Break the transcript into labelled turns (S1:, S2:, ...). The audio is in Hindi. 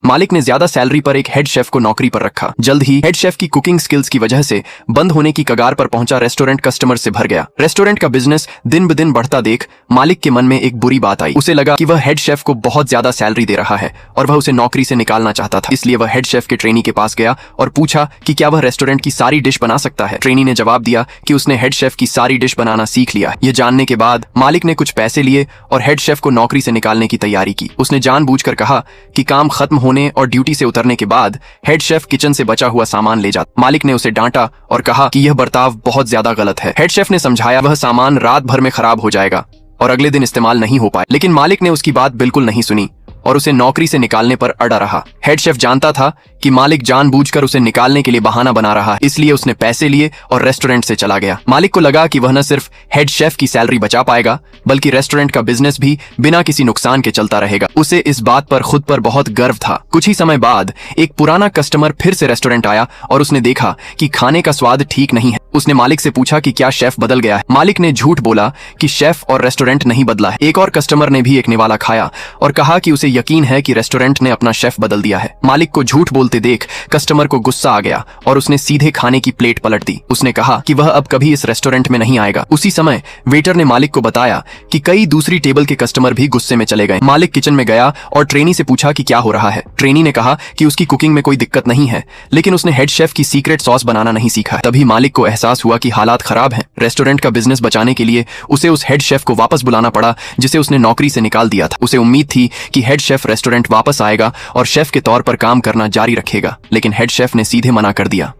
S1: मालिक ने ज्यादा सैलरी पर एक हेड शेफ को नौकरी पर रखा। जल्द ही हेड शेफ की कुकिंग स्किल्स की वजह से बंद होने की कगार पर पहुंचा रेस्टोरेंट कस्टमर से भर गया। रेस्टोरेंट का बिजनेस दिन ब दिन बढ़ता देख मालिक के मन में एक बुरी बात आई। उसे लगा कि वह हेड शेफ को बहुत ज्यादा सैलरी दे रहा है और वह उसे नौकरी से निकालना चाहता था। इसलिए वह हेड शेफ के ट्रेनी के पास गया और पूछा कि क्या वह रेस्टोरेंट की सारी डिश बना सकता है। ट्रेनी ने जवाब दिया कि उसने हेड शेफ की सारी डिश बनाना सीख लिया। ये जानने के बाद मालिक ने कुछ पैसे लिए और हेड शेफ को नौकरी से निकालने की तैयारी की। उसने जानबूझकर कहा कि काम खत्म होने और ड्यूटी से उतरने के बाद हेड शेफ किचन से बचा हुआ सामान ले जाता। मालिक ने उसे डांटा और कहा कि यह बर्ताव बहुत ज्यादा गलत है। हेड शेफ ने समझाया वह सामान रात भर में खराब हो जाएगा और अगले दिन इस्तेमाल नहीं हो पाए, लेकिन मालिक ने उसकी बात बिल्कुल नहीं सुनी और उसे नौकरी से निकालने पर अड़ा रहा। हेड शेफ जानता था कि मालिक जानबूझकर उसे निकालने के लिए बहाना बना रहा है, इसलिए उसने पैसे लिए और रेस्टोरेंट से चला गया। मालिक को लगा कि वह न सिर्फ हेड शेफ की सैलरी बचा पाएगा बल्कि रेस्टोरेंट का बिजनेस भी बिना किसी नुकसान के चलता रहेगा। उसे इस बात पर खुद पर बहुत गर्व था। कुछ ही समय बाद एक पुराना कस्टमर फिर से रेस्टोरेंट आया और उसने देखा कि खाने का स्वाद ठीक नहीं है। उसने मालिक से पूछा कि क्या शेफ बदल गया है। मालिक ने झूठ बोला कि शेफ और रेस्टोरेंट नहीं बदला है। एक और कस्टमर ने भी एक निवाला खाया और कहा कि उसे यकीन है कि रेस्टोरेंट ने अपना शेफ बदल दिया है। मालिक को झूठ बोलते देख कस्टमर को गुस्सा आ गया और उसने सीधे खाने की प्लेट पलट दी। उसने कहा कि वह अब कभी इस रेस्टोरेंट में नहीं आएगा। उसी समय वेटर ने मालिक को बताया कि कई दूसरी टेबल के कस्टमर भी गुस्से में चले गए। मालिक किचन में गया और ट्रेनी से पूछा कि क्या हो रहा है। ट्रेनी ने कहा कि उसकी कुकिंग में कोई दिक्कत नहीं है, लेकिन उसने हेड शेफ की सीक्रेट सॉस बनाना नहीं सीखा। तभी मालिक को एहसास हुआ कि हालात खराब हैं। रेस्टोरेंट का बिजनेस बचाने के लिए उसे उस हेड शेफ को वापस बुलाना पड़ा जिसे उसने नौकरी से निकाल दिया था। उसे उम्मीद थी कि हेड शेफ रेस्टोरेंट वापस आएगा और शेफ के तौर पर काम करना जारी रखेगा, लेकिन हेड शेफ ने सीधे मना कर दिया।